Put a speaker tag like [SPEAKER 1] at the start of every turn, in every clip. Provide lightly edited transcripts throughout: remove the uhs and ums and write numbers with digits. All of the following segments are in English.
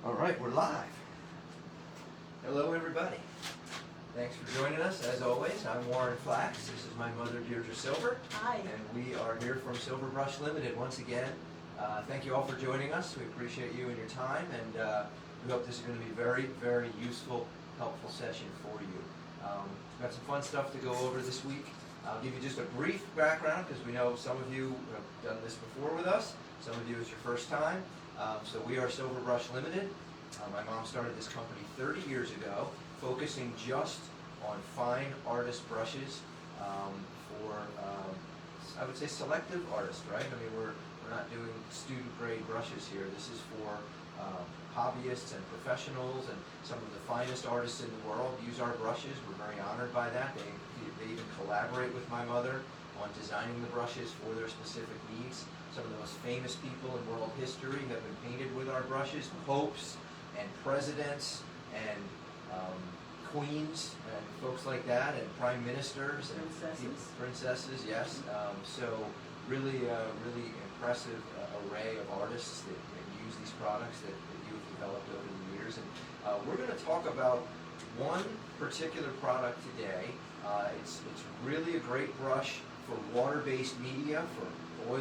[SPEAKER 1] All right, we're live. Hello, everybody. Thanks for joining us. As always, I'm Warren Flax. This is my mother, Deirdre Silver.
[SPEAKER 2] Hi.
[SPEAKER 1] And we are here from Silver Brush Limited once again. Thank you all for joining us. We appreciate you and your time, and we hope this is going to be a very, very useful, helpful session for you. We've got some fun stuff to go over this week. I'll give you just a brief background because we know some of you have done this before with us. Some of you it's your first time. So we are Silver Brush Limited. My mom started this company 30 years ago, focusing just on fine artist brushes for, I would say, selective artists, right? I mean, we're not doing student grade brushes here. This is for hobbyists and professionals, and some of the finest artists in the world use our brushes. We're very honored by that. They even collaborate with my mother on designing the brushes for their specific needs. Some of the most famous people in world history have been painted with our brushes. Popes and presidents and queens and folks like that, and prime ministers and princesses, yes. So really impressive array of artists that use these products that you've developed over the years. And we're going to talk about one particular product today. It's really a great brush for water-based media, for for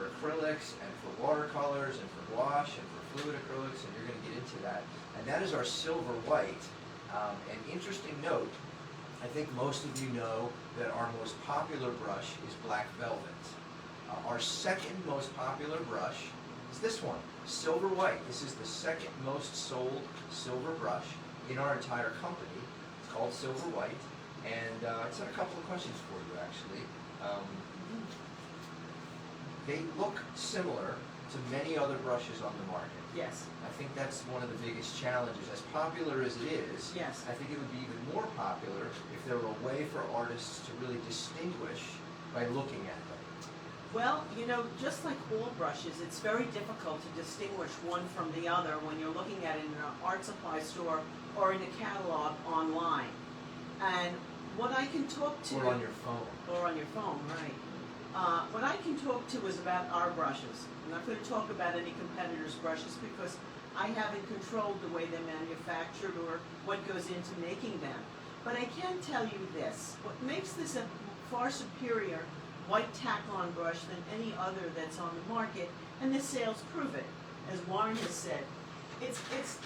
[SPEAKER 1] acrylics and for watercolors and for gouache and for fluid acrylics, and you're going to get into that. And that is our Silverwhite. An interesting note, I think most of you know that our most popular brush is black velvet. Our second most popular brush is this one, Silverwhite. This is the second most sold silver brush in our entire company. It's called Silverwhite, and it's had a couple of questions for you, actually. They look similar to many other brushes on the market.
[SPEAKER 2] Yes.
[SPEAKER 1] I think that's one of the biggest challenges. As popular as it is,
[SPEAKER 2] Yes.
[SPEAKER 1] I think it would be even more popular if there were a way for artists to really distinguish by looking at them.
[SPEAKER 2] Well, you know, just like all brushes, it's very difficult to distinguish one from the other when you're looking at it in an art supply store or in a catalog online. And what I can talk to...
[SPEAKER 1] Or on your phone.
[SPEAKER 2] Or on your phone, right. What I can talk to is about our brushes. I'm not going to talk about any competitors' brushes because I haven't controlled the way they're manufactured or what goes into making them. But I can tell you this. What makes this a far superior white tack-on brush than any other that's on the market, and the sales prove it, as Warren has said. It's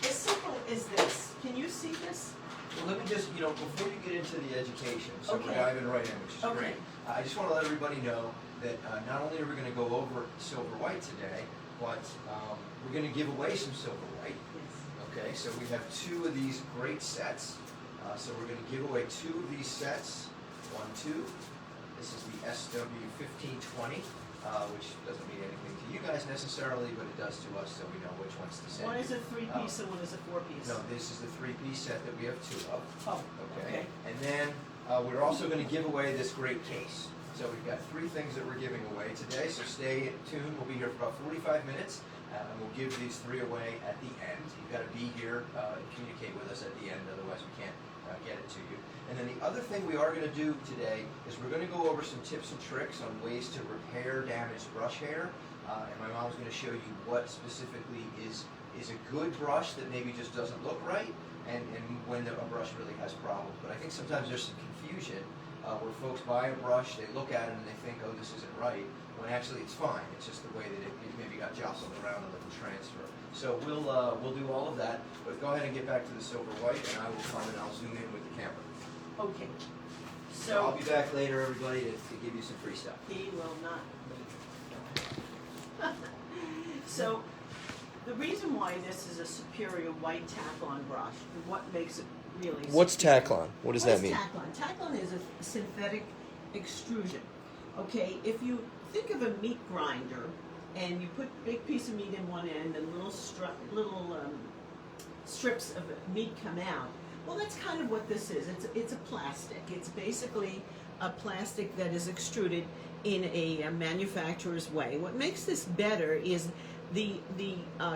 [SPEAKER 2] as simple as this. Can you see this?
[SPEAKER 1] Well, let me just, before you get into the education, so
[SPEAKER 2] Okay.
[SPEAKER 1] we're diving right in, which is
[SPEAKER 2] Okay.
[SPEAKER 1] great. I just want to let everybody know that not only are we going to go over Silverwhite today, but we're going to give away some Silverwhite.
[SPEAKER 2] Yes.
[SPEAKER 1] Okay, so we have two of these great sets. So we're going to give away two of these sets. 1, 2. This is the SW1520, which doesn't mean anything to you guys necessarily, but it does to us, so we know which ones to send.
[SPEAKER 2] One is a 3-piece and one is a 4-piece.
[SPEAKER 1] No, this is the 3-piece set that we have 2 of.
[SPEAKER 2] Oh, okay.
[SPEAKER 1] And then we're also going to give away this great case. So we've got 3 things that we're giving away today, so stay tuned. We'll be here for about 45 minutes, and we'll give these 3 away at the end. You've got to be here and communicate with us at the end, otherwise we can't get it to you. And then the other thing we are going to do today is we're going to go over some tips and tricks on ways to repair damaged brush hair, and my mom's going to show you what specifically is a good brush that maybe just doesn't look right, and when a brush really has problems. But I think sometimes there's some confusion where folks buy a brush, they look at it and they think, oh, this isn't right, when actually it's fine. It's just the way that it maybe got jostled around a little transfer. So we'll do all of that, but go ahead and get back to the Silverwhite, and I will come and I'll zoom in with the camera.
[SPEAKER 2] Okay.
[SPEAKER 1] So I'll be back later, everybody, to give you some free stuff.
[SPEAKER 2] He will not. So, the reason why this is a superior white tack-on brush, and what makes it really...
[SPEAKER 1] What's tack-on? What does that mean?
[SPEAKER 2] What is tack-on? Tack-on is a synthetic extrusion. Okay, if you think of a meat grinder, and you put a big piece of meat in one end, and little strips of meat come out, well, that's kind of what this is. It's a plastic. It's basically a plastic that is extruded in a manufacturer's way. What makes this better is the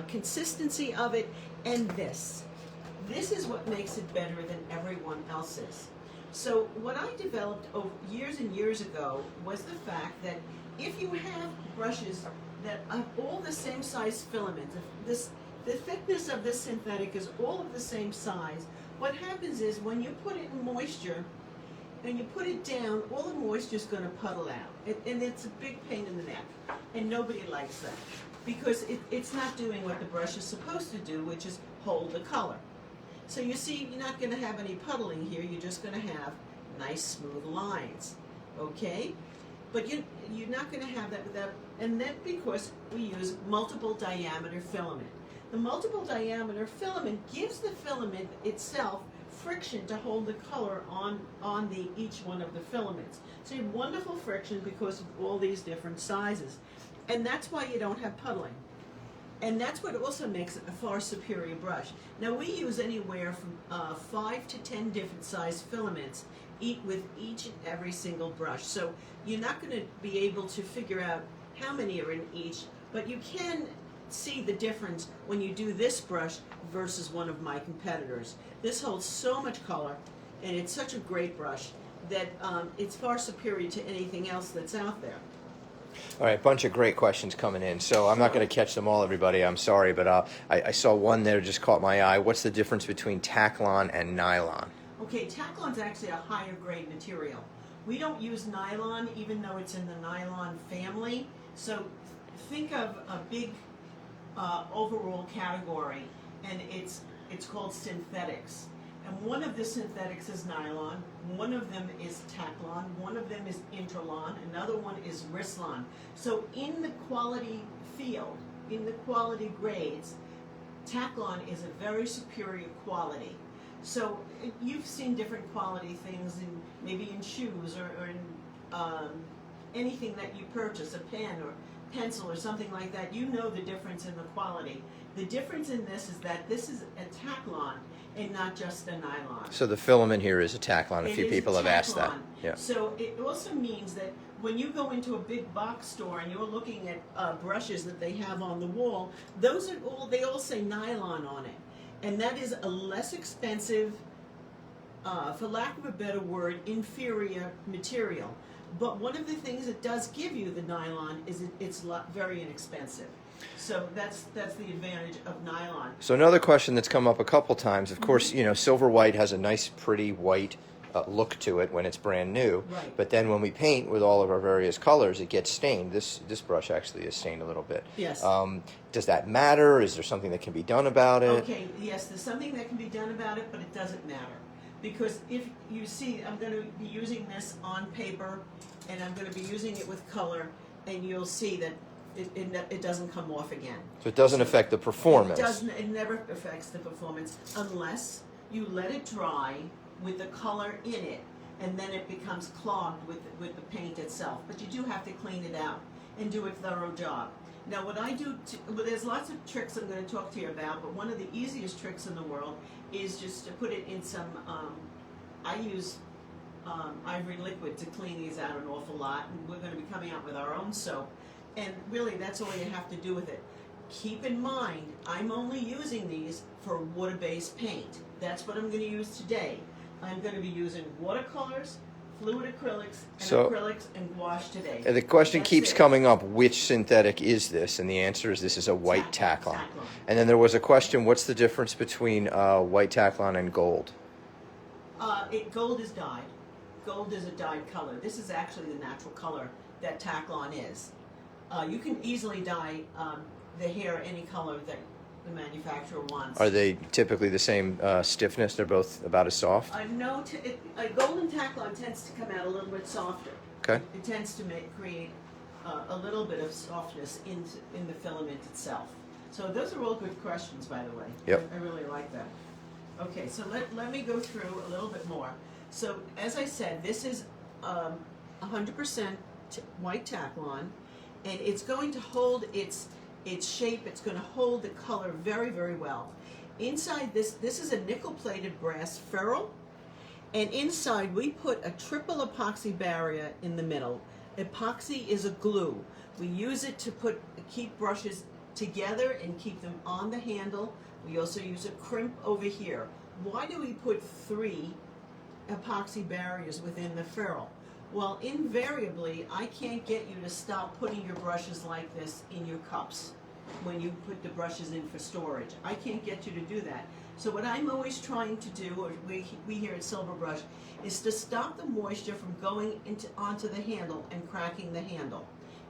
[SPEAKER 2] consistency of it, and this. This is what makes it better than everyone else's. So what I developed years and years ago was the fact that if you have brushes that have all the same size filament, this The thickness of this synthetic is all of the same size. What happens is when you put it in moisture and you put it down, all the moisture is going to puddle out. And it's a big pain in the neck. And nobody likes that because it's not doing what the brush is supposed to do, which is hold the color. So you see, you're not going to have any puddling here. You're just going to have nice smooth lines. Okay? But you're not going to have that without, and that's because we use multiple diameter filament. The multiple diameter filament gives the filament itself friction to hold the color on each one of the filaments. So you have wonderful friction because of all these different sizes. And that's why you don't have puddling. And that's what also makes it a far superior brush. Now we use anywhere from 5 to 10 different size filaments with each and every single brush. So you're not going to be able to figure out how many are in each, but you can see the difference when you do this brush versus one of my competitors. This holds so much color, and it's such a great brush that it's far superior to anything else that's out there.
[SPEAKER 1] All right, bunch of great questions coming in. So I'm not going to catch them all, everybody. I'm sorry, but I saw one there just caught my eye. What's the difference between Taclon and nylon?
[SPEAKER 2] Okay, Taclon's actually a higher grade material. We don't use nylon, even though it's in the nylon family. So think of a big overall category, and it's called synthetics. And one of the synthetics is nylon, one of them is Taclon, one of them is Interlon, another one is Rislon. So in the quality field, in the quality grades, Taclon is a very superior quality. So you've seen different quality things in maybe in shoes or in anything that you purchase, a pen or pencil or something like that. You know the difference in the quality. The difference in this is that this is a Taclon and not just a nylon.
[SPEAKER 1] So the filament here is a Taclon. A few people have asked that. Yeah.
[SPEAKER 2] So it also means that when you go into a big box store and you're looking at brushes that they have on the wall, those are all, they all say nylon on it. And that is a less expensive, for lack of a better word, inferior material. But one of the things it does give you, the nylon, is it's very inexpensive. So that's the advantage of nylon.
[SPEAKER 1] So another question that's come up a couple times, of course, you know, Silverwhite has a nice, pretty white look to it when it's brand new.
[SPEAKER 2] Right.
[SPEAKER 1] But then when we paint with all of our various colors, it gets stained. This brush actually is stained a little bit.
[SPEAKER 2] Yes.
[SPEAKER 1] Does that matter? Is there something that can be done about it?
[SPEAKER 2] Okay, yes, there's something that can be done about it, but it doesn't matter. Because if you see, I'm going to be using this on paper, and I'm going to be using it with color, and you'll see that it doesn't come off again.
[SPEAKER 1] So it doesn't affect the performance.
[SPEAKER 2] It never affects the performance unless you let it dry with the color in it, and then it becomes clogged with the paint itself. But you do have to clean it out and do a thorough job. Now what I do, well, there's lots of tricks I'm going to talk to you about, but one of the easiest tricks in the world is just to put it in some, I use ivory liquid to clean these out an awful lot, and we're going to be coming out with our own soap. And really, that's all you have to do with it. Keep in mind, I'm only using these for water-based paint. That's what I'm going to use today. I'm going to be using watercolors, fluid acrylics, and gouache today.
[SPEAKER 1] The question
[SPEAKER 2] That's
[SPEAKER 1] keeps
[SPEAKER 2] it.
[SPEAKER 1] coming up, which synthetic is this? And the answer is this is a white Taclon. And then there was a question, what's the difference between white Taclon and gold?
[SPEAKER 2] Gold is dyed. Gold is a dyed color. This is actually the natural color that Taclon is. You can easily dye the hair any color that the manufacturer wants.
[SPEAKER 1] Are they typically the same stiffness? They're both about as soft?
[SPEAKER 2] No, golden Taclon tends to come out a little bit softer.
[SPEAKER 1] Okay.
[SPEAKER 2] It tends to create a little bit of softness in the filament itself. So those are all good questions, by the way.
[SPEAKER 1] Yep.
[SPEAKER 2] I really like that. Okay, so let me go through a little bit more. So as I said, this is 100% white Taclon, and it's going to hold its shape. It's going to hold the color very, very well. Inside this is a nickel-plated brass ferrule, and inside we put a triple epoxy barrier in the middle. Epoxy is a glue. We use it to keep brushes together and keep them on the handle. We also use a crimp over here. Why do we put 3 epoxy barriers within the ferrule? Well, invariably, I can't get you to stop putting your brushes like this in your cups. when you put the brushes in for storage. I can't get you to do that. So what I'm always trying to do, or we here at Silverbrush, is to stop the moisture from going onto the handle and cracking the handle.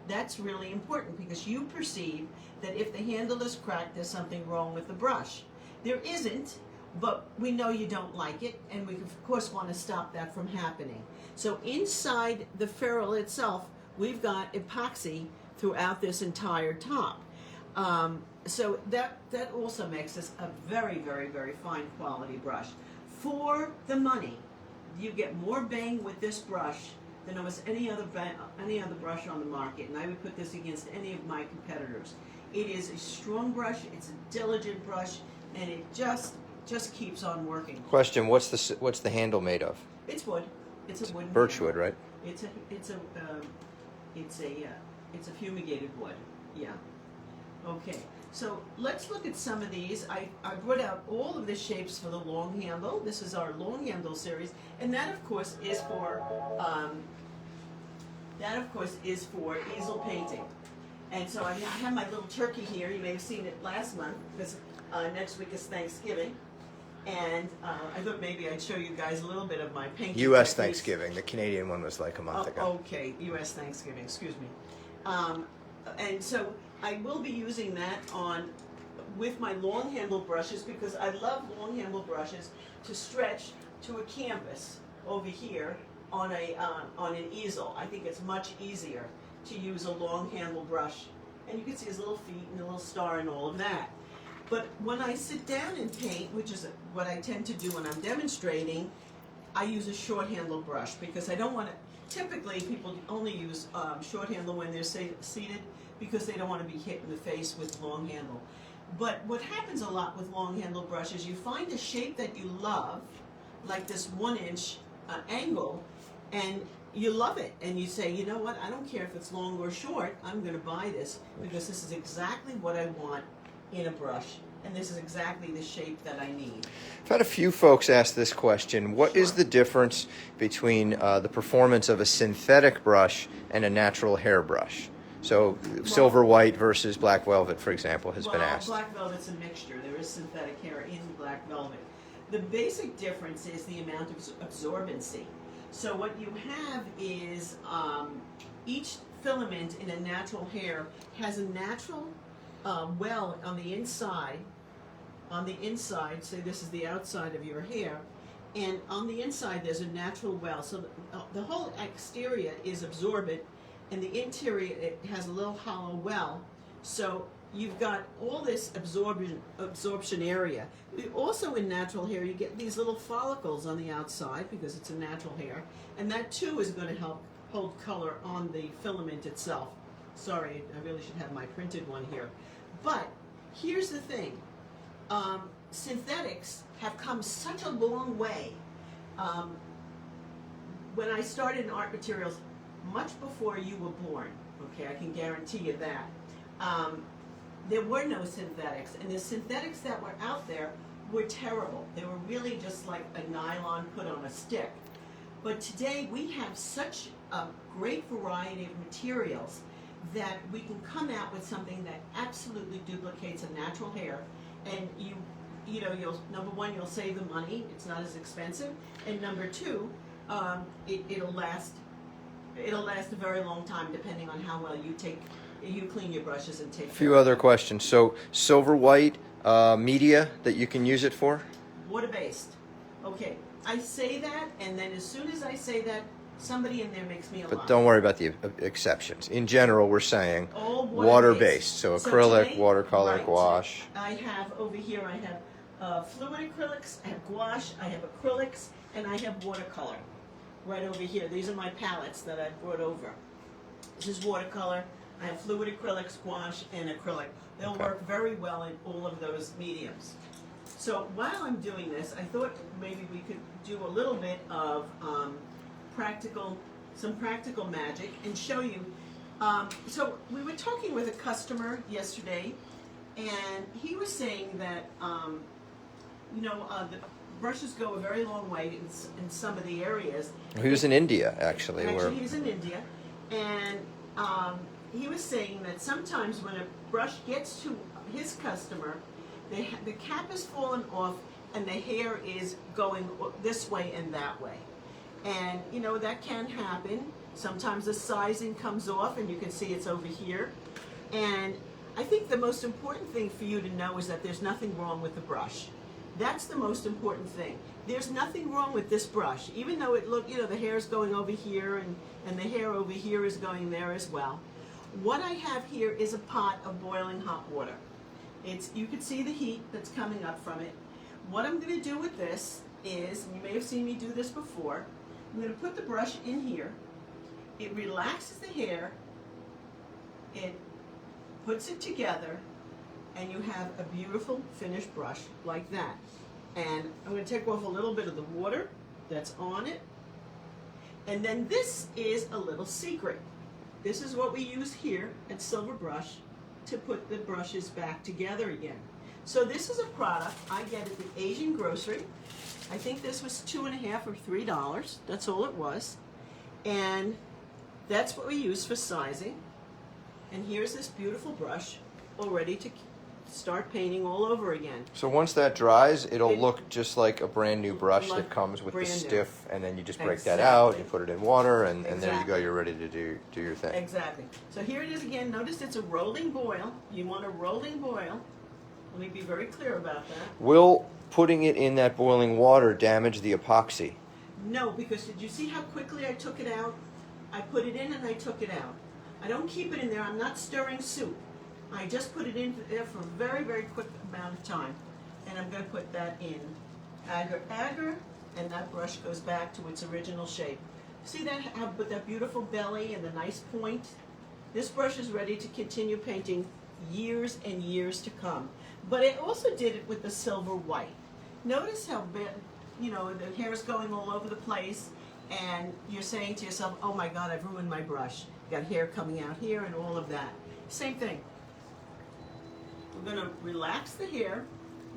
[SPEAKER 2] That's really important because you perceive that if the handle is cracked, there's something wrong with the brush. There isn't, but we know you don't like it, and we of course want to stop that from happening. So inside the ferrule itself, we've got epoxy throughout this entire top. So that also makes this a very, very, very fine quality brush. For the money, you get more bang with this brush than almost any other brush on the market, and I would put this against any of my competitors. It is a strong brush, it's a diligent brush, and it just keeps on working.
[SPEAKER 1] Question: what's the handle made of?
[SPEAKER 2] It's wood. It's a wooden
[SPEAKER 1] birchwood,
[SPEAKER 2] handle.
[SPEAKER 1] right?
[SPEAKER 2] It's a fumigated wood. Yeah. Okay. So let's look at some of these. I brought out all of the shapes for the long handle. This is our long handle series, and that of course is for easel painting. And so I have my little turkey here. You may have seen it last month because next week is Thanksgiving, and I thought maybe I'd show you guys a little bit of my painting.
[SPEAKER 1] U.S.
[SPEAKER 2] techniques.
[SPEAKER 1] Thanksgiving. The Canadian one was like a month ago.
[SPEAKER 2] Okay, U.S. Thanksgiving. Excuse me. And so I will be using that with my long handle brushes because I love long handle brushes to stretch to a canvas over here on an easel. I think it's much easier to use a long handle brush, and you can see his little feet and a little star and all of that. But when I sit down and paint, which is what I tend to do when I'm demonstrating, I use a short handle brush because I don't want to. Typically, people only use short handle when they're seated because they don't want to be hit in the face with long handle. But what happens a lot with long handle brushes, you find a shape that you love, like this 1-inch angle, and you love it, and you say, you know what, I don't care if it's long or short, I'm going to buy this because this is exactly what I want in a brush, and this is exactly the shape that I need.
[SPEAKER 1] I've had a few folks ask this question. What is the difference between the performance of a synthetic brush and a natural hair brush? So Silverwhite versus black velvet, for example, has been asked.
[SPEAKER 2] Black velvet's a mixture. There is synthetic hair in black velvet. The basic difference is the amount of absorbency. So what you have is each filament in a natural hair has a natural well on the inside. On the inside, say this is the outside of your hair, and on the inside there's a natural well. So the whole exterior is absorbent, and the interior, it has a little hollow well. So you've got all this absorption area. Also in natural hair, you get these little follicles on the outside because it's a natural hair, and that too is going to help hold color on the filament itself. Sorry, I really should have my printed one here. But here's the thing. Synthetics have come such a long way. When I started in art materials, much before you were born, okay, I can guarantee you that, there were no synthetics, and the synthetics that were out there were terrible. They were really just like a nylon put on a stick. But today we have such a great variety of materials that we can come out with something that absolutely duplicates a natural hair, and you'll number one, you'll save the money, it's not as expensive, and number two, it'll last a very long time depending on how well you clean your brushes and take
[SPEAKER 1] A few other questions. So Silverwhite media that you can use it for?
[SPEAKER 2] Water-based. Okay, I say that, and then as soon as I say that, somebody in there makes me a lot.
[SPEAKER 1] But don't worry about the exceptions. In general, we're saying
[SPEAKER 2] all
[SPEAKER 1] water-based. So acrylic,
[SPEAKER 2] today,
[SPEAKER 1] watercolor,
[SPEAKER 2] right,
[SPEAKER 1] gouache.
[SPEAKER 2] I have over here, I have fluid acrylics, I have gouache, I have acrylics, and I have watercolor. Right over here. These are my palettes that I brought over. This is watercolor. I have fluid acrylics, gouache, and acrylic. They'll work very well in all of those mediums. So while I'm doing this, I thought maybe we could do a little bit of some practical magic and show you. So we were talking with a customer yesterday, and he was saying that the brushes go a very long way in some of the areas.
[SPEAKER 1] He was in India, actually.
[SPEAKER 2] Actually, he's in India, and he was saying that sometimes when brush gets to his customer, the cap is falling off and the hair is going this way and that way. And you know, that can happen. Sometimes the sizing comes off and you can see it's over here. And I think the most important thing for you to know is that there's nothing wrong with the brush. That's the most important thing. There's nothing wrong with this brush, even though it look, you know, the hair's going over here and the hair over here is going there as well. What I have here is a pot of boiling hot water. You can see the heat that's coming up from it. What I'm going to do with this is, and you may have seen me do this before, I'm going to put the brush in here. It relaxes the hair, it puts it together, and you have a beautiful finished brush like that. And I'm going to take off a little bit of the water that's on it. And then this is a little secret. This is what we use here at Silverbrush to put the brushes back together again. So this is a product I get at the Asian grocery. I think this was $2.50 or $3. That's all it was. And that's what we use for sizing. And here's this beautiful brush all ready to start painting all over again.
[SPEAKER 3] So once that dries, it'll look just like a brand new brush
[SPEAKER 2] Like
[SPEAKER 3] that comes with the
[SPEAKER 2] brand new.
[SPEAKER 3] stiff, and then you just break that out, you put it in water, and there you go,
[SPEAKER 2] Exactly.
[SPEAKER 3] you're ready to do your thing.
[SPEAKER 2] Exactly. So here it is again. Notice it's a rolling boil. You want a rolling boil. Let me be very clear about that.
[SPEAKER 3] Will putting it in that boiling water damage the epoxy?
[SPEAKER 2] No, because did you see how quickly I took it out? I put it in and I took it out. I don't keep it in there. I'm not stirring soup. I just put it in there for a very, very quick amount of time. And I'm going to put that in agar, and that brush goes back to its original shape. See that, with that beautiful belly and the nice point? This brush is ready to continue painting years and years to come. But I also did it with the Silverwhite. Notice how, you know, the hair is going all over the place, and you're saying to yourself, oh my God, I've ruined my brush. Got hair coming out here and all of that. Same thing. We're going to relax the hair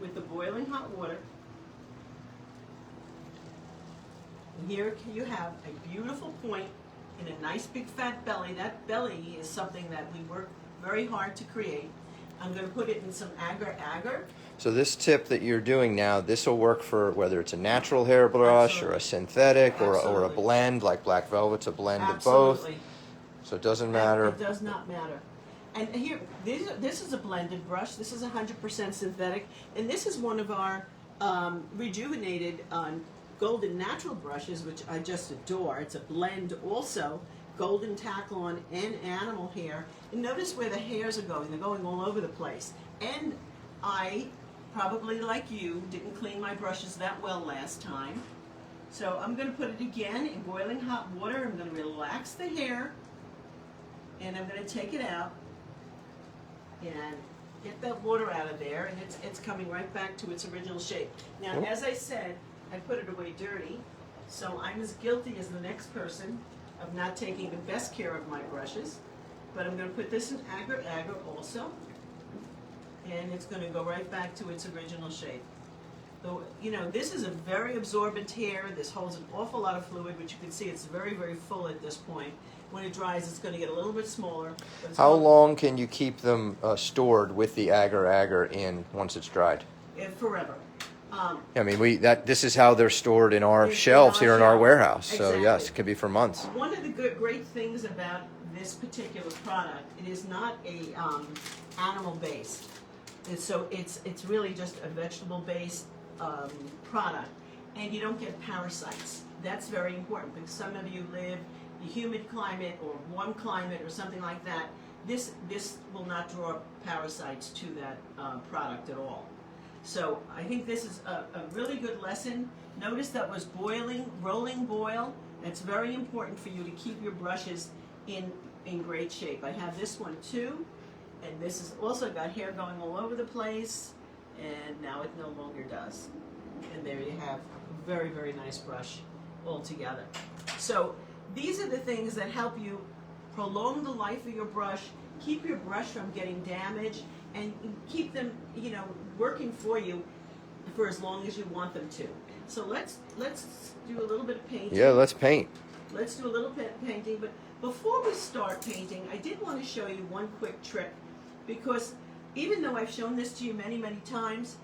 [SPEAKER 2] with the boiling hot water. And here you have a beautiful point and a nice big fat belly. That belly is something that we work very hard to create. I'm going to put it in some agar.
[SPEAKER 3] So this tip that you're doing now, this will work for whether it's a natural hair brush or a synthetic or a
[SPEAKER 2] Absolutely.
[SPEAKER 3] blend, like Black Velvet's a blend of both.
[SPEAKER 2] Absolutely.
[SPEAKER 3] So it doesn't matter.
[SPEAKER 2] It does not matter. And here, this is a blended brush. This is 100% synthetic. And this is one of our rejuvenated golden natural brushes, which I just adore. It's a blend also, golden tack-on and animal hair. And notice where the hairs are going. They're going all over the place. And I, probably like you, didn't clean my brushes that well last time. So I'm going to put it again in boiling hot water. I'm going to relax the hair. And I'm going to take it out and get that water out of there, and it's coming right back to its original shape. Now, as I said, I put it away dirty, so I'm as guilty as the next person of not taking the best care of my brushes. But I'm going to put this in agar also, and it's going to go right back to its original shape. So, you know, this is a very absorbent hair. This holds an awful lot of fluid, which you can see it's very, very full at this point. When it dries, it's going to get a little bit smaller.
[SPEAKER 3] How long can you keep them stored with the agar in once it's dried?
[SPEAKER 2] Forever.
[SPEAKER 3] I mean, this is how they're stored in our
[SPEAKER 2] In
[SPEAKER 3] shelves
[SPEAKER 2] our
[SPEAKER 3] here in our
[SPEAKER 2] shelf.
[SPEAKER 3] warehouse. So
[SPEAKER 2] Exactly.
[SPEAKER 3] yes, it could be for months.
[SPEAKER 2] One of the great things about this particular product, it is not a animal based. So it's really just a vegetable based product, and you don't get parasites. That's very important because some of you live in a humid climate or warm climate or something like that. This will not draw parasites to that product at all. So I think this is a really good lesson. Notice that was rolling boil. It's very important for you to keep your brushes in great shape. I have this one too, and this has also got hair going all over the place, and now it no longer does. And there you have a very, very nice brush all together. So these are the things that help you prolong the life of your brush, keep your brush from getting damaged, and keep them, you know, working for you for as long as you want them to. So let's do a little bit of painting.
[SPEAKER 3] Yeah, let's paint.
[SPEAKER 2] Let's do a little bit of painting, but before we start painting, I did want to show you one quick trick because even though I've shown this to you many, many times,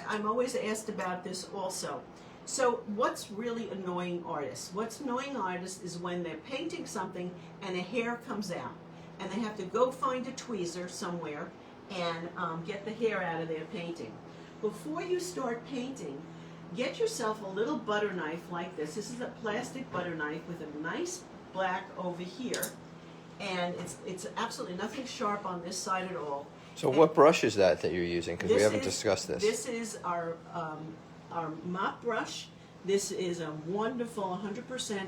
[SPEAKER 2] I'm always asked about this also. So what's really annoying artists? What's annoying artists is when they're painting something and a hair comes out, and they have to go find a tweezer somewhere and get the hair out of their painting. Before you start painting, get yourself a little butter knife like this. This is a plastic butter knife with a nice black over here, and it's absolutely nothing sharp on this side at all.
[SPEAKER 3] So what brush is that you're using? Because we haven't discussed this.
[SPEAKER 2] This is our mop brush. This is a wonderful 100%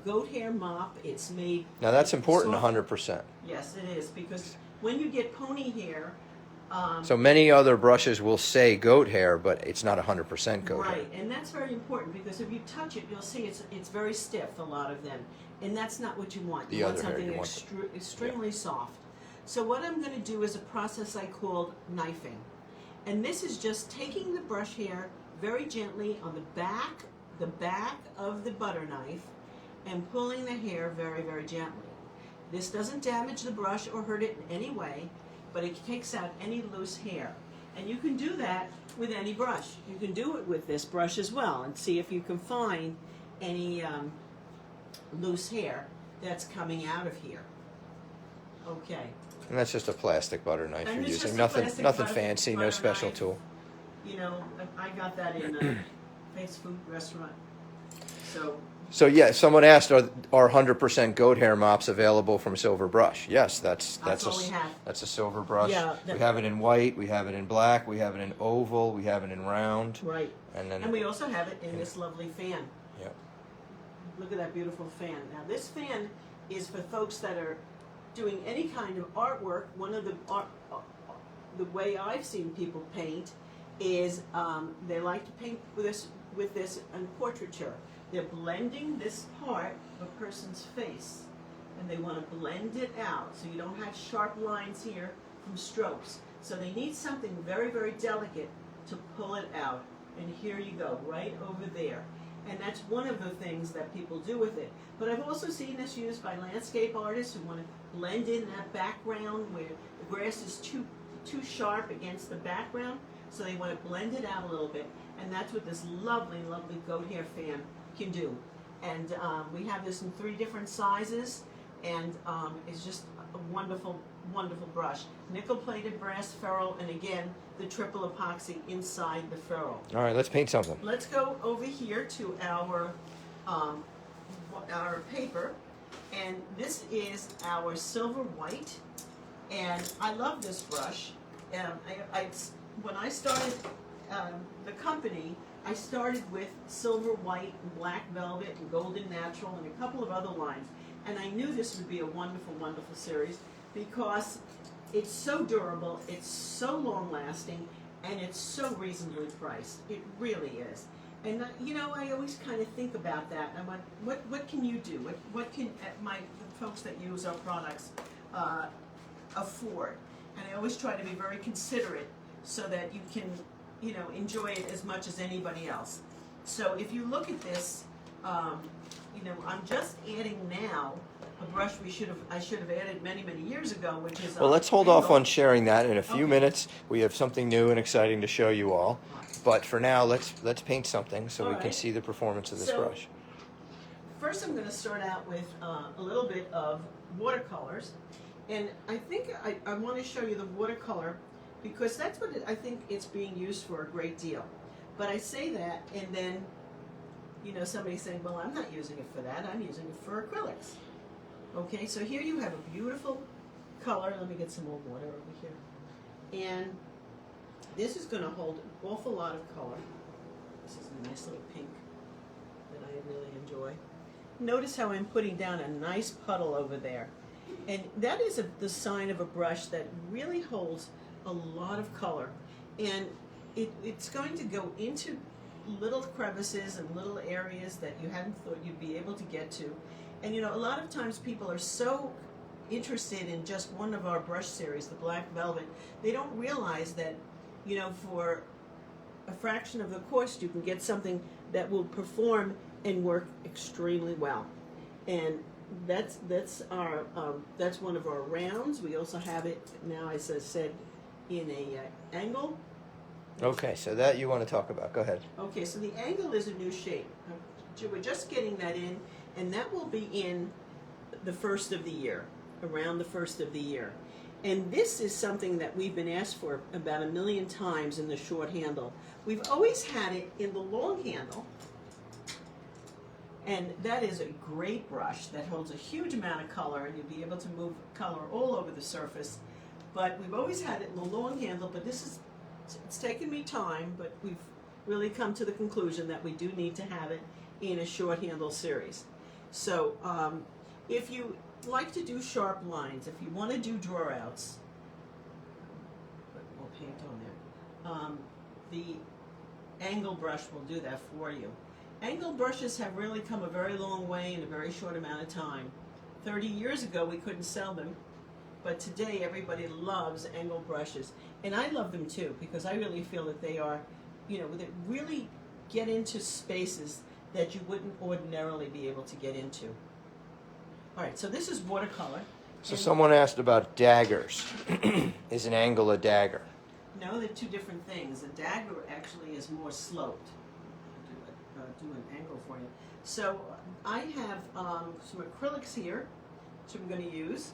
[SPEAKER 2] goat hair mop. It's made.
[SPEAKER 3] Now that's important,
[SPEAKER 2] soft.
[SPEAKER 3] 100%.
[SPEAKER 2] Yes, it is, because when you get pony hair.
[SPEAKER 3] So many other brushes will say goat hair, but it's not 100% goat hair.
[SPEAKER 2] Right, and that's very important, because if you touch it, you'll see it's very stiff, a lot of them, and that's not what you want. You want something extremely soft. So what I'm going to do is a process I called knifing, and this is just taking the brush hair very gently on the back of the butter knife, and pulling the hair very, very gently. This doesn't damage the brush or hurt it in any way, but it takes out any loose hair. And you can do that with any brush. You can do it with this brush as well, and see if you can find any loose hair that's coming out of here. Okay.
[SPEAKER 3] And that's just a plastic butter knife
[SPEAKER 2] And
[SPEAKER 3] you're
[SPEAKER 2] it's
[SPEAKER 3] using.
[SPEAKER 2] just a plastic
[SPEAKER 3] Nothing
[SPEAKER 2] butter
[SPEAKER 3] fancy, no special
[SPEAKER 2] knife.
[SPEAKER 3] tool.
[SPEAKER 2] You know, I got that in a fast food restaurant.
[SPEAKER 3] So yeah, someone asked, are 100% goat hair mops available from Silver Brush? Yes, that's
[SPEAKER 2] all we have.
[SPEAKER 3] That's a Silver Brush.
[SPEAKER 2] Yeah,
[SPEAKER 3] we have it in white, we have it in black, we have it in oval, we have it in round.
[SPEAKER 2] Right.
[SPEAKER 3] And
[SPEAKER 2] we also have it in this lovely fan.
[SPEAKER 3] Yeah.
[SPEAKER 2] Look at that beautiful fan. Now this fan is for folks that are doing any kind of artwork. One of the way I've seen people paint is they like to paint with this in portraiture. They're blending this part of a person's face, and they want to blend it out so you don't have sharp lines here from strokes. So they need something very, very delicate to pull it out. And here you go, right over there. And that's one of the things that people do with it. But I've also seen this used by landscape artists who want to blend in that background where the grass is too sharp against the background. So they want to blend it out a little bit. And that's what this lovely, lovely goat hair fan can do. And we have this in 3 different sizes, and it's just a wonderful, wonderful brush. Nickel-plated brass ferrule, and again, the triple epoxy inside the ferrule.
[SPEAKER 3] All right, let's paint something.
[SPEAKER 2] Let's go over here to our paper, and this is our Silverwhite, and I love this brush. When I started the company, I started with Silverwhite and Black Velvet and Golden Natural and a couple of other lines. And I knew this would be a wonderful, wonderful series because it's so durable, it's so long-lasting, and it's so reasonably priced. It really is. And you know, I always kind of think about that. I went, what can you do? What can the folks that use our products afford? And I always try to be very considerate so that you can, you know, enjoy it as much as anybody else. So if you look at this, you know, I'm just adding now a brush I should have added many, many years ago, which is
[SPEAKER 3] Well, let's hold off on sharing that. In a few minutes, we have something new and exciting to show you all. But for now, let's paint something so we can see the performance of this brush.
[SPEAKER 2] First, I'm going to start out with a little bit of watercolors, and I think I want to show you the watercolor because that's what I think it's being used for a great deal. But I say that, and then, you know, somebody's saying, well, I'm not using it for that, I'm using it for acrylics. Okay, so here you have a beautiful color. Let me get some more water over here. And this is going to hold an awful lot of color. This is a nice little pink that I really enjoy. Notice how I'm putting down a nice puddle over there. And that is the sign of a brush that really holds a lot of color. And it's going to go into little crevices and little areas that you hadn't thought you'd be able to get to. And you know, a lot of times people are so interested in just one of our brush series, the Black Velvet, they don't realize that, you know, for a fraction of the cost you can get something that will perform and work extremely well. And that's our that's one of our rounds. We also have it now, as I said, in a angle.
[SPEAKER 3] Okay, so that you want to talk about. Go ahead.
[SPEAKER 2] Okay, so the angle is a new shape. We're just getting that in, and that will be in the first of the year, around the first of the year. And this is something that we've been asked for about 1 million times in the short handle. We've always had it in the long handle, and that is a great brush that holds a huge amount of color, and you'll be able to move color all over the surface. But we've always had it in the long handle, but it's taken me time, but we've really come to the conclusion that we do need to have it in a short handle series. So if you like to do sharp lines, if you want to do draw outs, we'll paint on there, the angle brush will do that for you. Angle brushes have really come a very long way in a very short amount of time. 30 years ago we couldn't sell them, but today everybody loves angle brushes. And I love them too, because I really feel that they are, they really get into spaces that you wouldn't ordinarily be able to get into. All right, so this is watercolor.
[SPEAKER 3] So someone asked about daggers. Is an angle a dagger?
[SPEAKER 2] No, they're two different things. A dagger actually is more sloped. Do an angle for you. So I have some acrylics here, which I'm going to use.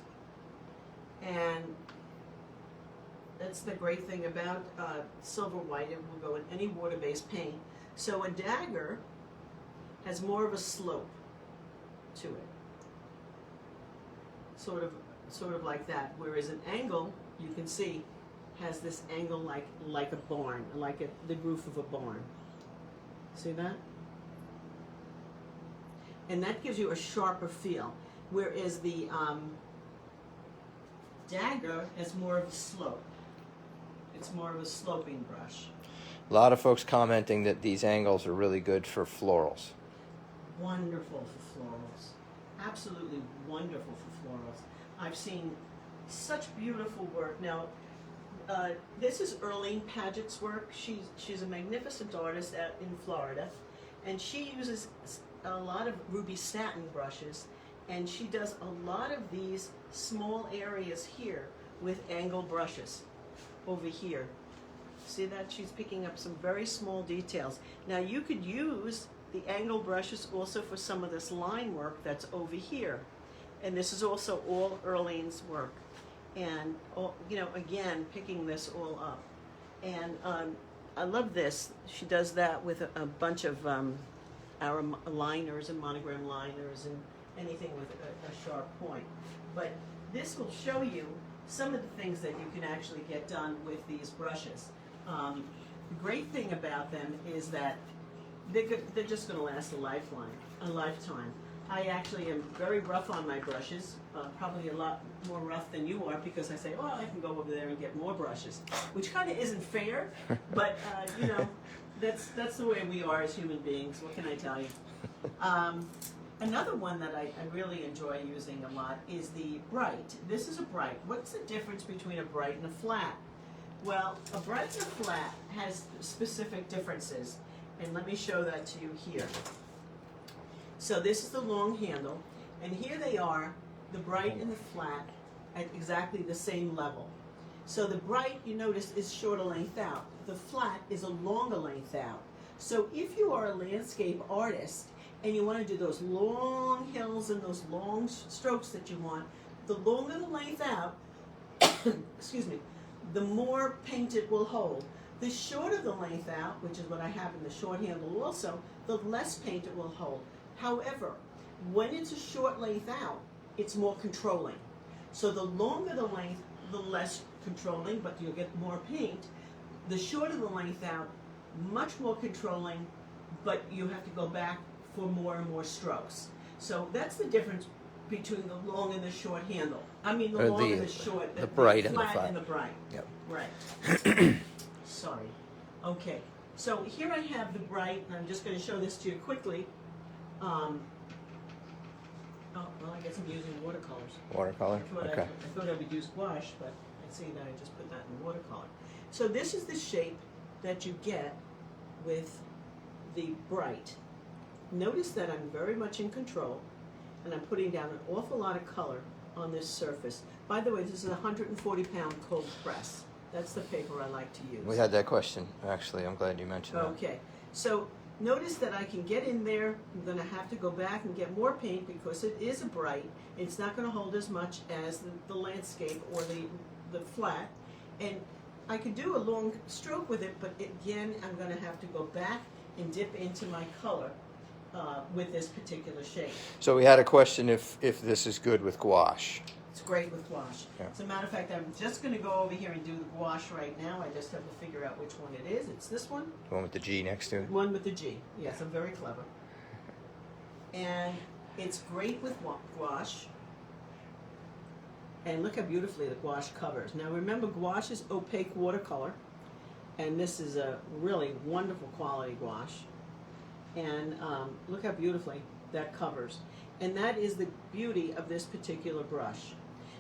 [SPEAKER 2] And that's the great thing about Silverwhite. It will go in any water-based paint. So a dagger has more of a slope to it, sort of like that. Whereas an angle, you can see, has this angle like a barn, like the roof of a barn. See that? And that gives you a sharper feel. Whereas the dagger has more of a slope. It's more of a sloping brush.
[SPEAKER 3] A lot of folks commenting that these angles are really good for florals.
[SPEAKER 2] Wonderful for florals. Absolutely wonderful for florals. I've seen such beautiful work. Now, this is Earlene Paget's work. She's a magnificent artist out in Florida, and she uses a lot of ruby satin brushes, and she does a lot of these small areas here with angle brushes over here. See that? She's picking up some very small details. Now you could use the angle brushes also for some of this line work that's over here. And this is also all Earlene's work. And, again, picking this all up. And I love this. She does that with a bunch of our liners and monogram liners and anything with a sharp point. But this will show you some of the things that you can actually get done with these brushes. The great thing about them is that they're just going to last a lifetime. I actually am very rough on my brushes, probably a lot more rough than you are, because I say, I can go over there and get more brushes, which kind of isn't fair, but that's the way we are as human beings. What can I tell you? Another one that I really enjoy using a lot is the bright. This is a bright. What's the difference between a bright and a flat? Well, a bright and a flat has specific differences, and let me show that to you here. So this is the long handle, and here they are, the bright and the flat, at exactly the same level. So the bright, you notice, is shorter length out. The flat is a longer length out. So if you are a landscape artist and you want to do those long hills and those long strokes that you want, the longer the length out, excuse me, the more paint it will hold. The shorter the length out, which is what I have in the short handle also, the less paint it will hold. However, when it's a short length out, it's more controlling. So the longer the length, the less controlling, but you'll get more paint. The shorter the length out, much more controlling, but you have to go back for more and more strokes. So that's the difference between the long and the short handle. I mean, the long and the short.
[SPEAKER 3] The bright and the
[SPEAKER 2] flat
[SPEAKER 3] flat.
[SPEAKER 2] and the bright.
[SPEAKER 3] Yep.
[SPEAKER 2] Right. Sorry. Okay. So here I have the bright, and I'm just going to show this to you quickly. I guess I'm using watercolors.
[SPEAKER 3] Watercolor? Okay.
[SPEAKER 2] I thought I would use gouache, but I see that I just put that in watercolor. So this is the shape that you get with the bright. Notice that I'm very much in control, and I'm putting down an awful lot of color on this surface. By the way, this is a 140-pound cold press. That's the paper I like to use.
[SPEAKER 3] We had that question, actually. I'm glad you mentioned that.
[SPEAKER 2] Okay, so notice that I can get in there. I'm going to have to go back and get more paint because it is a bright. It's not going to hold as much as the landscape or the flat. And I could do a long stroke with it, but again, I'm going to have to go back and dip into my color with this particular shade.
[SPEAKER 3] So we had a question if this is good with gouache.
[SPEAKER 2] It's great with gouache.
[SPEAKER 3] Yeah.
[SPEAKER 2] As a matter of fact, I'm just going to go over here and do the gouache right now. I just have to figure out which one it is. It's this one.
[SPEAKER 3] The one with the G next to it?
[SPEAKER 2] One with the G. Yes, I'm very clever. And it's great with gouache. And look how beautifully the gouache covers. Now remember, gouache is opaque watercolor. And this is a really wonderful quality gouache. And look how beautifully that covers. And that is the beauty of this particular brush.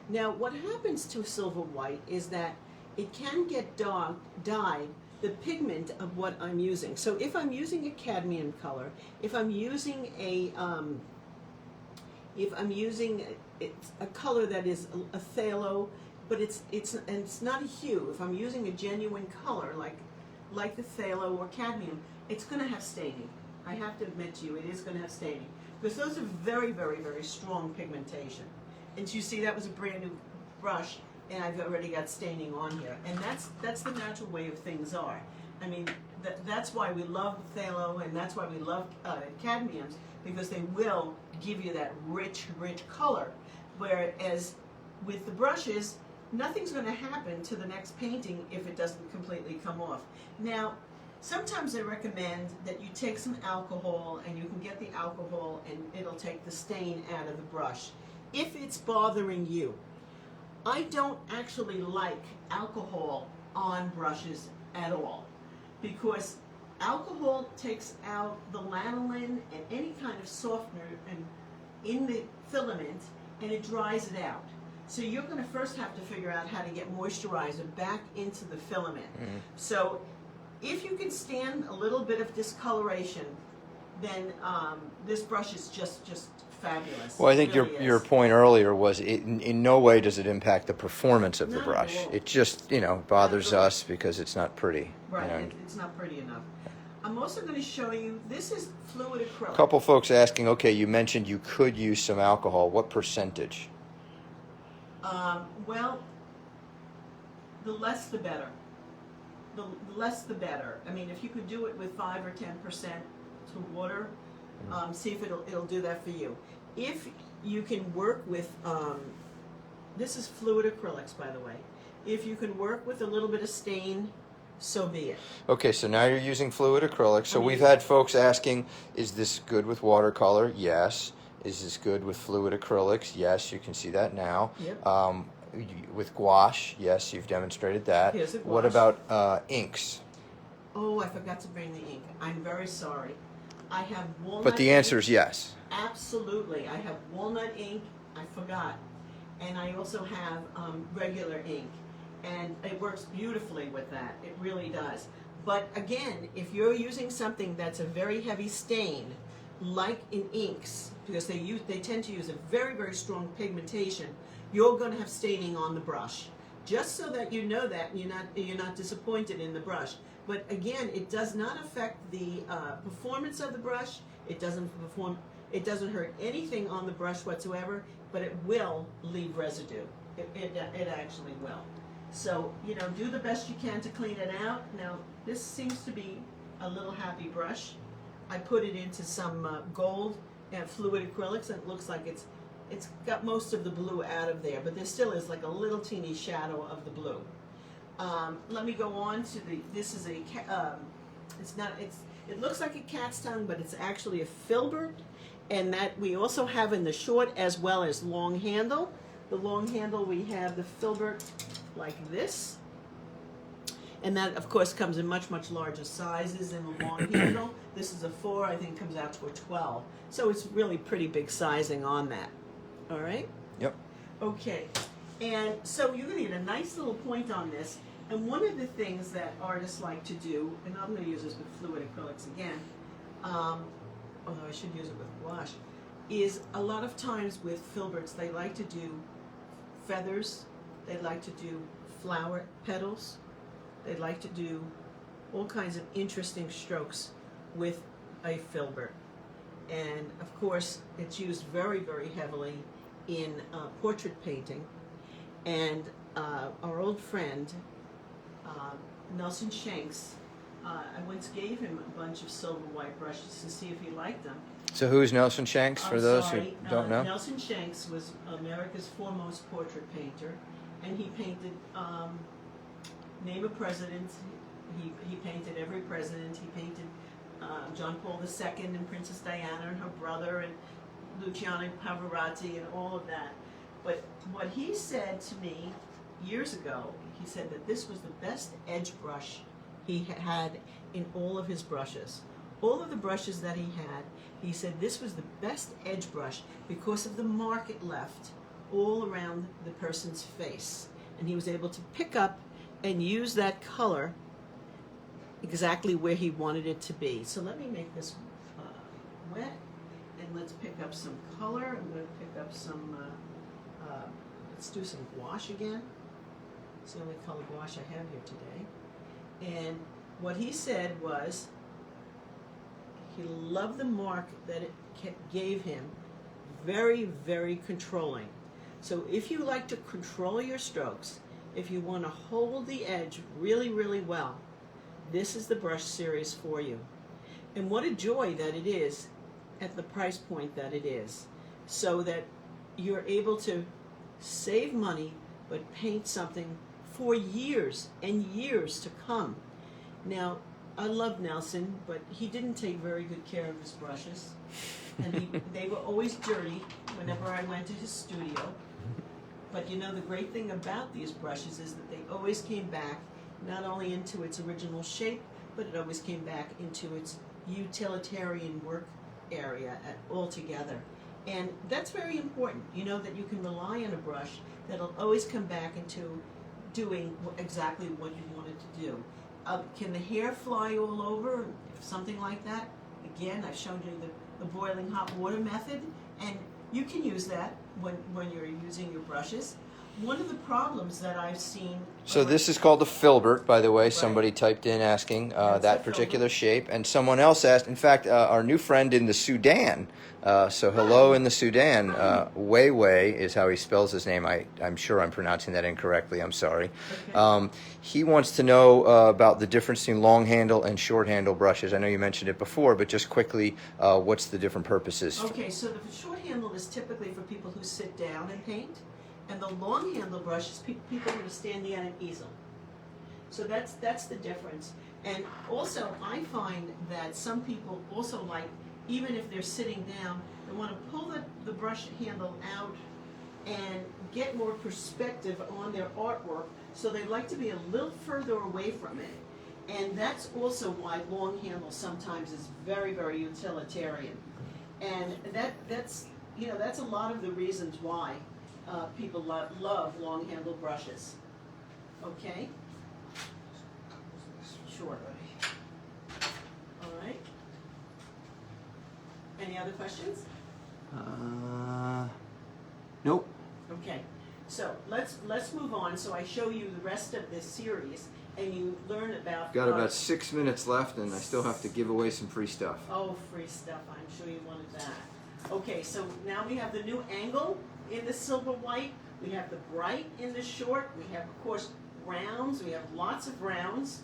[SPEAKER 2] Now what happens to Silverwhite is that it can get dyed the pigment of what I'm using. So if I'm using a cadmium color, if I'm using a color that is a phthalo, but it's not a hue. If I'm using a genuine color like the phthalo or cadmium, it's going to have staining. I have to admit to you, it is going to have staining because those are very, very, very strong pigmentation. And you see, that was a brand new brush, and I've already got staining on here. And that's the natural way of things are. I mean, that's why we love phthalo, and that's why we love cadmiums, because they will give you that rich, rich color. Whereas with the brushes, nothing's going to happen to the next painting if it doesn't completely come off. Now, sometimes I recommend that you take some alcohol, and you can get the alcohol and it'll take the stain out of the brush. If it's bothering you, I don't actually like alcohol on brushes at all, because alcohol takes out the lanolin and any kind of softener in the filament, and it dries it out. So you're going to first have to figure out how to get moisturizer back into the filament. Mm-hmm. So if you can stand a little bit of discoloration, then this brush is just fabulous.
[SPEAKER 3] Well, I think
[SPEAKER 2] it really
[SPEAKER 3] your
[SPEAKER 2] is.
[SPEAKER 3] point earlier was in no way does it impact the performance of the
[SPEAKER 2] Not at
[SPEAKER 3] brush.
[SPEAKER 2] all.
[SPEAKER 3] It just, bothers
[SPEAKER 2] Absolutely.
[SPEAKER 3] us because it's not pretty.
[SPEAKER 2] Right, it's not pretty enough. I'm also going to show you, this is fluid acrylic.
[SPEAKER 3] A couple folks asking, okay, you mentioned you could use some alcohol. What percentage?
[SPEAKER 2] Well, the less the better. The less the better. I mean, if you could do it with 5 or 10% to water, see if it'll do that for you. If you can work with, this is fluid acrylics, by the way. If you can work with a little bit of stain, so be it.
[SPEAKER 3] Okay, so now you're using fluid acrylic. So we've had folks asking, is this good with watercolor? Yes. Is this good with fluid acrylics? Yes, you can see that now.
[SPEAKER 2] Yep.
[SPEAKER 3] With gouache, yes, you've demonstrated that.
[SPEAKER 2] Here's a gouache.
[SPEAKER 3] What about inks?
[SPEAKER 2] Oh, I forgot to bring the ink. I'm very sorry. I have walnut
[SPEAKER 3] But the answer is yes.
[SPEAKER 2] Absolutely. I have walnut ink. I forgot. And I also have regular ink. And it works beautifully with that. It really does. But again, if you're using something that's a very heavy stain, like in inks, because they tend to use a very, very strong pigmentation, you're going to have staining on the brush. Just so that you know that you're not disappointed in the brush. But again, it does not affect the performance of the brush. It doesn't hurt anything on the brush whatsoever, but it will leave residue. It actually will. So, do the best you can to clean it out. Now, this seems to be a little happy brush. I put it into some gold and fluid acrylics, and it looks like it's got most of the blue out of there, but there still is like a little teeny shadow of the blue. Let me go on to this is it looks like a cat's tongue, but it's actually a filbert, and that we also have in the short as well as long handle. The long handle, we have the filbert like this, and that of course comes in much, much larger sizes than the long handle. This is a 4, I think comes out to a 12. So it's really pretty big sizing on that. All right?
[SPEAKER 3] Yep.
[SPEAKER 2] Okay. And so you're going to get a nice little point on this. And one of the things that artists like to do, and I'm going to use this with fluid acrylics again, although I should use it with gouache, is a lot of times with Filberts, they like to do feathers, they like to do flower petals, they like to do all kinds of interesting strokes with a Filbert. And of course, it's used very, very heavily in portrait painting. And our old friend, Nelson Shanks, I once gave him a bunch of Silverwhite brushes to see if he liked them.
[SPEAKER 3] So who's Nelson Shanks, for those who don't know?
[SPEAKER 2] Nelson Shanks was America's foremost portrait painter, and he painted name a president. He painted every president. He painted John Paul II and Princess Diana and her brother and Luciano Pavarotti and all of that. But what he said to me years ago, he said that this was the best edge brush he had in all of his brushes. All of the brushes that he had, he said this was the best edge brush because of the mark it left all around the person's face. And he was able to pick up and use that color exactly where he wanted it to be. So let me make this wet, and let's pick up some color. I'm going to pick up some, let's do some gouache again. It's the only color gouache I have here today. And what he said was, he loved the mark that it gave him. Very, very controlling. So if you like to control your strokes, if you want to hold the edge really, really well, this is the brush series for you. And what a joy that it is at the price point that it is, so that you're able to save money but paint something for years and years to come. Now, I love Nelson, but he didn't take very good care of his brushes, and they were always dirty whenever I went to his studio. But you know, the great thing about these brushes is that they always came back not only into its original shape, but it always came back into its utilitarian work area altogether. And that's very important, you know, that you can rely on a brush that'll always come back into doing exactly what you want it to do. Can the hair fly all over, something like that? Again, I've shown you the boiling hot water method, and you can use that when you're using your brushes. One of the problems that I've seen...
[SPEAKER 3] So this is called a Filbert, by the way.
[SPEAKER 2] Right.
[SPEAKER 3] Somebody typed in asking
[SPEAKER 2] That's
[SPEAKER 3] that particular shape. And someone else asked, in fact, our new friend in the Sudan. So hello in the Sudan. Wei Wei is how he spells his name. I'm sure I'm pronouncing that incorrectly. I'm sorry.
[SPEAKER 2] Okay.
[SPEAKER 3] He wants to know about the difference between long handle and short handle brushes. I know you mentioned it before, but just quickly, what's the different purposes?
[SPEAKER 2] Okay, so the short handle is typically for people who sit down and paint. And the long handle brush is people who are standing at an easel. So that's the difference. And also, I find that some people also like, even if they're sitting down, they want to pull the brush handle out and get more perspective on their artwork. So they like to be a little further away from it. And that's also why long handle sometimes is very, very utilitarian. And that's a lot of the reasons why people love long handle brushes. Okay? Sure. All right. Any other questions?
[SPEAKER 3] Nope.
[SPEAKER 2] Okay. So let's move on. So I show you the rest of this series, and you learn about.
[SPEAKER 3] Got about 6 minutes left, and I still have to give away some free stuff.
[SPEAKER 2] Oh, free stuff! I'm sure you wanted that. Okay. So now we have the new angle in the Silverwhite. We have the bright in the short. We have, of course, rounds. We have lots of rounds.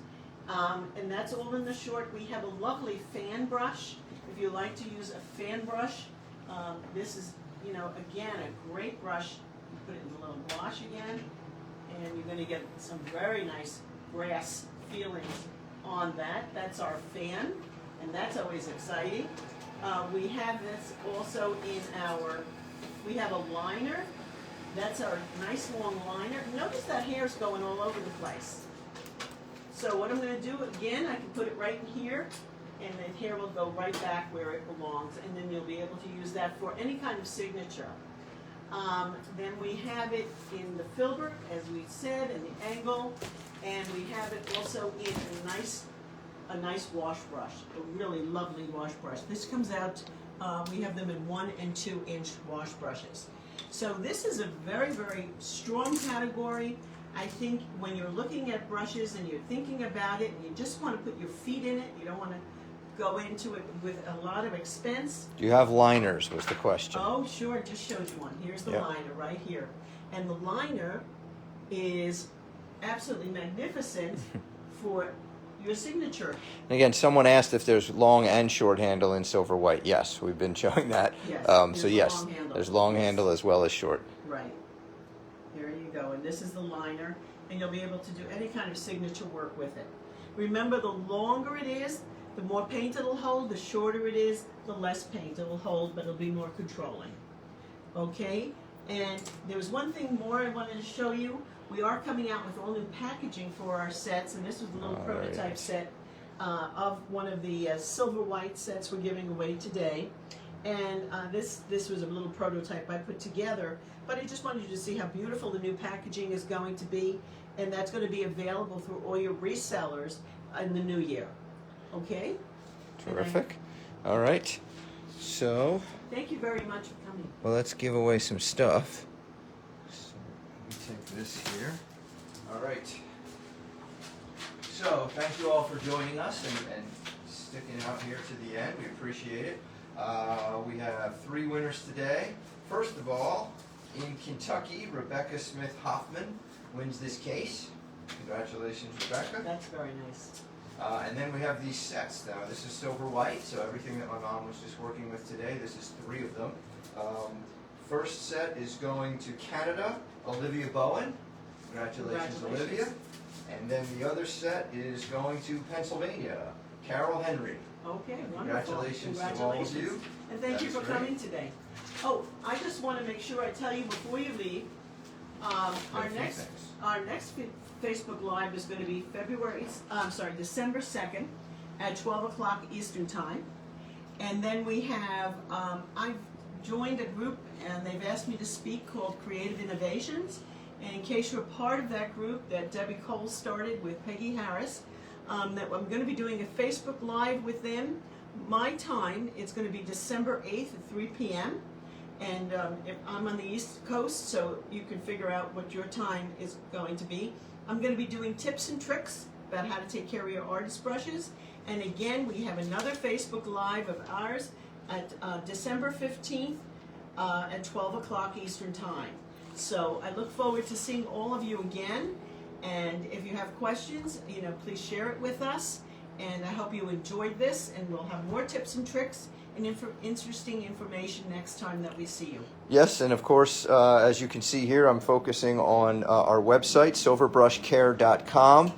[SPEAKER 2] And that's all in the short. We have a lovely fan brush. If you like to use a fan brush, this is, again, a great brush. You put it in a little gouache again, and you're going to get some very nice brass feelings on that. That's our fan, and that's always exciting. We have this also in we have a liner. That's our nice long liner. Notice that hair's going all over the place. So what I'm going to do, again, I can put it right in here, and the hair will go right back where it belongs, and then you'll be able to use that for any kind of signature. Then we have it in the Filbert, as we said, in the angle, and we have it also in a nice a nice wash brush, a really lovely wash brush. This comes out, we have them in 1 and 2 inch wash brushes. So this is a very, very strong category. I think when you're looking at brushes and you're thinking about it, and you just want to put your feet in it, you don't want to go into it with a lot of expense.
[SPEAKER 3] Do you have liners was the question.
[SPEAKER 2] Oh, sure, I just showed you one. Here's the
[SPEAKER 3] Yep.
[SPEAKER 2] liner right here. And the liner is absolutely magnificent for your signature.
[SPEAKER 3] And again, someone asked if there's long and short handle in Silverwhite. Yes, we've been showing that.
[SPEAKER 2] Yes,
[SPEAKER 3] So
[SPEAKER 2] there's a
[SPEAKER 3] yes,
[SPEAKER 2] long handle.
[SPEAKER 3] there's long
[SPEAKER 2] Yes.
[SPEAKER 3] handle as well as short.
[SPEAKER 2] Right. There you go. And this is the liner, and you'll be able to do any kind of signature work with it. Remember, the longer it is, the more paint it'll hold. The shorter it is, the less paint it'll hold, but it'll be more controlling. Okay? And there was one thing more I wanted to show you. We are coming out with all new packaging for our sets, and this was the little
[SPEAKER 3] Oh, very
[SPEAKER 2] prototype
[SPEAKER 3] nice.
[SPEAKER 2] set of one of the Silverwhite sets we're giving away today. And this was a little prototype I put together, but I just wanted you to see how beautiful the new packaging is going to be, and that's going to be available through all your resellers in the new year. Okay?
[SPEAKER 3] Terrific. All right. So,
[SPEAKER 2] Thank you very much for coming.
[SPEAKER 3] well, let's give away some stuff. So, let me take this here.
[SPEAKER 1] All right. So, thank you all for joining us and sticking out here to the end. We appreciate it. We have 3 winners today. First of all, in Kentucky, Rebecca Smith Hoffman wins this case. Congratulations, Rebecca.
[SPEAKER 2] That's very nice.
[SPEAKER 1] And then we have these sets. Now, this is Silverwhite, so everything that my mom was just working with today, this is 3 of them. First set is going to Canada, Olivia Bowen. Congratulations, Olivia. And then the other set is going to Pennsylvania, Carol Henry.
[SPEAKER 2] Okay, wonderful.
[SPEAKER 1] Congratulations to all of you.
[SPEAKER 2] And thank you
[SPEAKER 1] That's
[SPEAKER 2] for
[SPEAKER 1] great.
[SPEAKER 2] coming today. Oh, I just want to make sure I tell you before you leave, our
[SPEAKER 1] A few
[SPEAKER 2] next
[SPEAKER 1] things.
[SPEAKER 2] Facebook Live is going to be December 2nd at 12 o'clock Eastern Time. And then we have, I've joined a group and they've asked me to speak called Creative Innovations. And in case you're part of that group that Debbie Cole started with Peggy Harris, that I'm going to be doing a Facebook Live with them. My time, it's going to be December 8th at 3 p.m. And if I'm on the East Coast, so you can figure out what your time is going to be. I'm going to be doing tips and tricks about how to take care of your artist brushes. And again, we have another Facebook Live of ours at December 15th at 12 o'clock Eastern Time. So I look forward to seeing all of you again. And if you have questions, please share it with us. And I hope you enjoyed this, and we'll have more tips and tricks and interesting information next time that we see you.
[SPEAKER 3] Yes, and of course, as you can see here, I'm focusing on our website, silverbrushcare.com.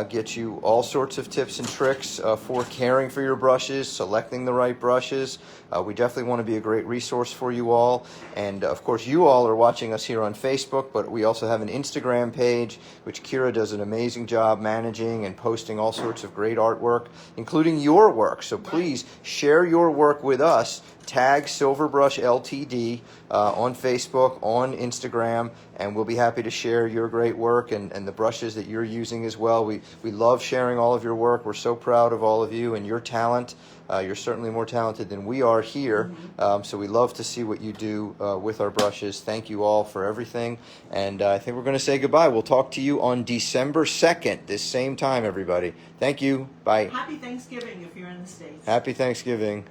[SPEAKER 3] Get you all sorts of tips and tricks for caring for your brushes, selecting the right brushes. We definitely want to be a great resource for you all. And of course, you all are watching us here on Facebook, but we also have an Instagram page, which Kira does an amazing job managing and posting all sorts of great artwork, including your work. So please share your work with us. Tag Silverbrush Ltd on Facebook, on Instagram, and we'll be happy to share your great work and the brushes that you're using as well. We love sharing all of your work. We're so proud of all of you and your talent. You're certainly more talented than we are here, so we love to see what you do with our brushes. Thank you all for everything, and I think we're going to say goodbye. We'll talk to you on December 2nd, this same time, everybody. Thank you. Bye.
[SPEAKER 2] Happy Thanksgiving if you're in the States.
[SPEAKER 3] Happy Thanksgiving.